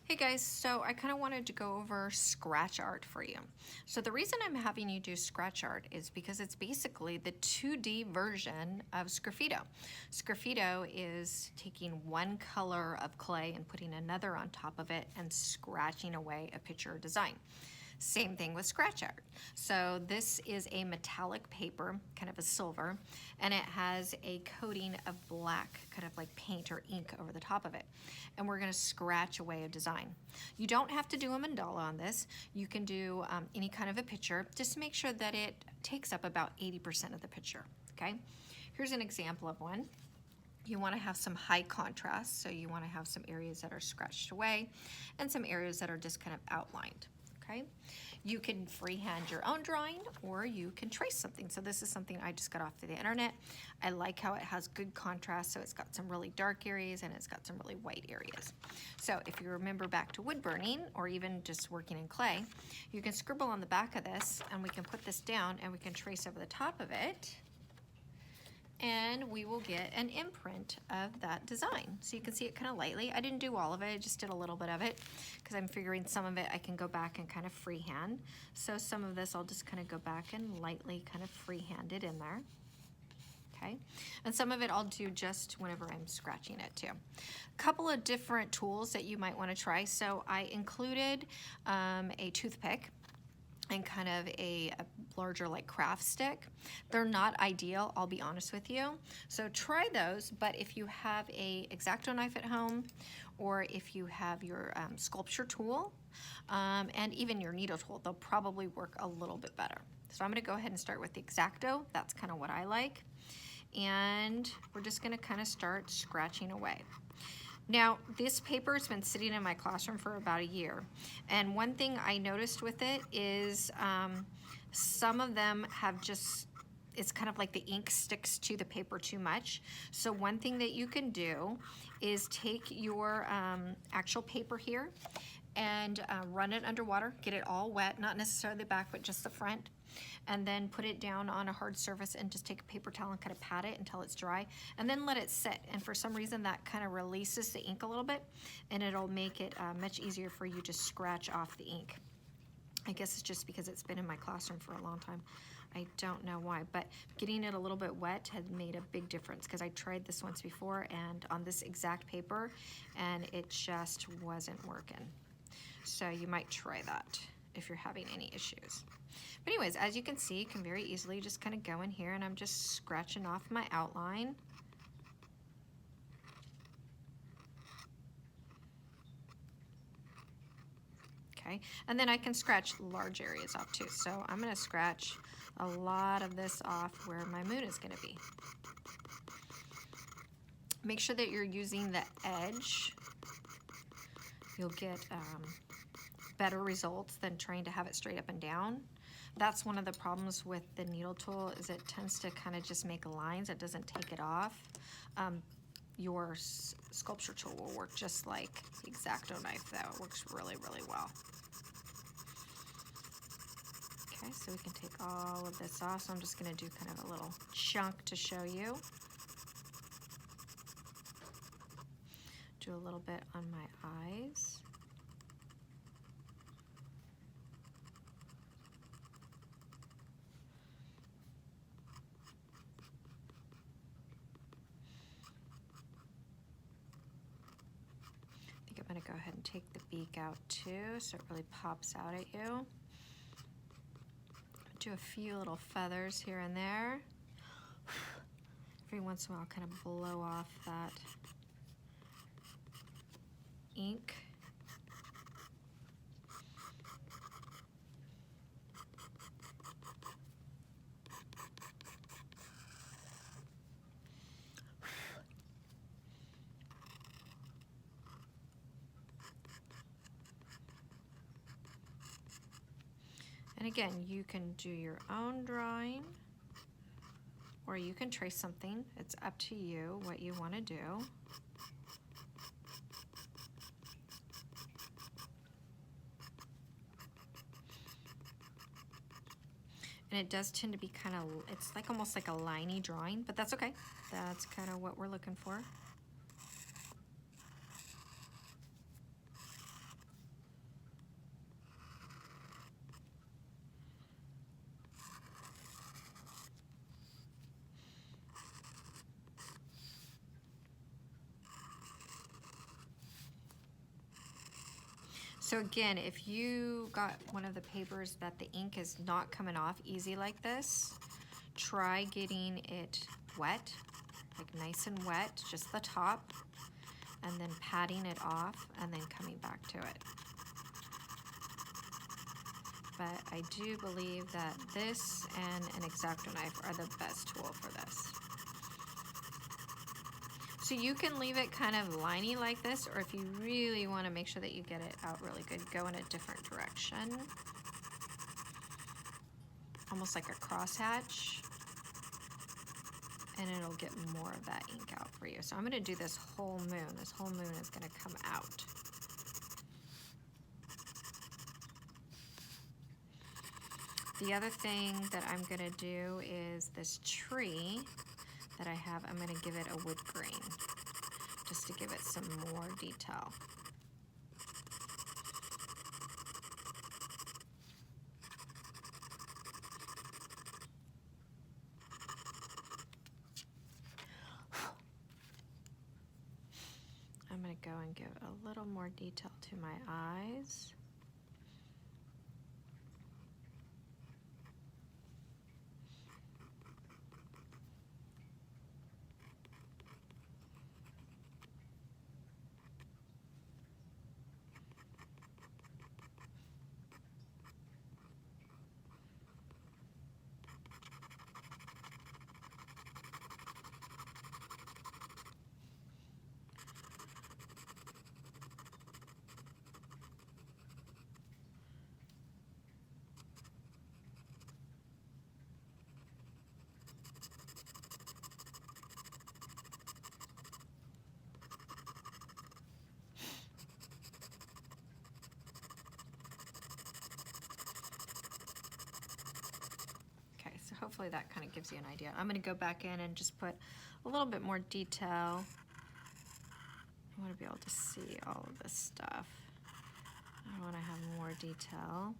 Hey guys, so I kind of wanted to go over scratch art for you. So the reason I'm having you do scratch art is because it's basically the 2D version of Sgraffito. Sgraffito is taking one color of clay and putting another on top of it and scratching away a picture or design. Same thing with scratch art. So this is a metallic paper, kind of a silver, and it has a coating of black, kind of like paint or ink over the top of it. And we're gonna scratch away a design. You don't have to do a mandala on this. You can do any kind of a picture. Just make sure that it takes up about 80% of the picture, okay? Here's an example of one. You want to have some high contrast, so you want to have some areas that are scratched away and some areas that are just kind of outlined. Okay. You can freehand your own drawing or you can trace something. So this is something I just got off the internet. I like how it has good contrast, so it's got some really dark areas and it's got some really white areas. So if you remember back to wood burning or even just working in clay, you can scribble on the back of this and we can put this down and we can trace over the top of it, and we will get an imprint of that design. So you can see it kind of lightly. I didn't do all of it, I just did a little bit of it because I'm figuring some of it I can go back and kind of freehand. So some of this I'll just kind of go back and lightly kind of freehand it in there. Okay, and some of it I'll do just whenever I'm scratching it too. A couple of different tools that you might want to try. So I included a toothpick and kind of a larger like craft stick. They're not ideal, I'll be honest with you. So try those, but if you have a X-Acto knife at home, or if you have your sculpture tool, and even your needle tool, they'll probably work a little bit better. So I'm gonna go ahead and start with the X-Acto. That's kind of what I like. And we're just gonna kind of start scratching away. Now, this paper has been sitting in my classroom for about a year, and one thing I noticed with it is some of them have just, it's kind of like the ink sticks to the paper too much. So one thing that you can do is take your actual paper here and run it underwater, get it all wet, not necessarily the back, but just the front, and then put it down on a hard surface and just take a paper towel and kind of pat it until it's dry, and then let it sit. And for some reason that kind of releases the ink a little bit, and it'll make it much easier for you to scratch off the ink. I guess it's just because it's been in my classroom for a long time. I don't know why, but getting it a little bit wet had made a big difference because I tried this once before and on this exact paper, and it just wasn't working. So you might try that if you're having any issues. But anyways, as you can see, you can very easily just kind of go in here and I'm just scratching off my outline. Okay, and then I can scratch large areas off too. So I'm gonna scratch a lot of this off where my moon is gonna be. Make sure that you're using the edge. You'll get better results than trying to have it straight up and down. That's one of the problems with the needle tool, is it tends to kind of just make lines. It doesn't take it off. Your sculpture tool will work just like the X-Acto knife though. It works really, really well. Okay, so we can take all of this off. So I'm just gonna do kind of a little chunk to show you. Do a little bit on my eyes. I'm going to go ahead and take the beak out too, so it really pops out at you. Do a few little feathers here and there. Every once in a while, kind of blow off that ink. And again, you can do your own drawing or you can trace something. It's up to you what you want to do. And it does tend to be kind of, it's like almost like a liney drawing, but that's okay. That's kind of what we're looking for. So again, if you got one of the papers that the ink is not coming off easy like this, try getting it wet, like nice and wet, just the top, and then patting it off and then coming back to it. But I do believe that this and an X-Acto knife are the best tool for this. So you can leave it kind of liney like this, or if you really want to make sure that you get it out really good, go in a different direction. Almost like a crosshatch. And it'll get more of that ink out for you. So I'm going to do this whole moon. This whole moon is going to come out. The other thing that I'm going to do is this tree that I have, I'm going to give it a wood grain just to give it some more detail. I'm going to go and give a little more detail to my eyes. So hopefully that kind of gives you an idea. I'm going to go back in and just put a little bit more detail. I want to be able to see all of this stuff. I want to have more detail.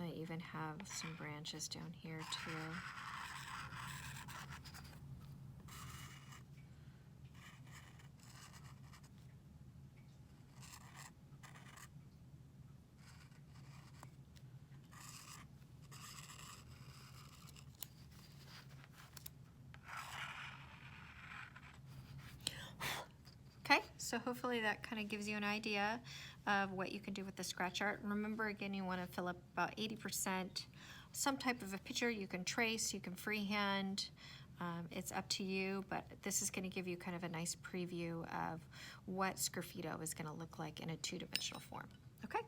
I even have some branches down here too. Okay, so hopefully that kind of gives you an idea of what you can do with the scratch art. Remember, again, you want to fill up about 80%, some type of a picture. You can trace, you can freehand. It's up to you, but this is going to give you kind of a nice preview of what Sgraffito is going to look like in a two-dimensional form. Okay.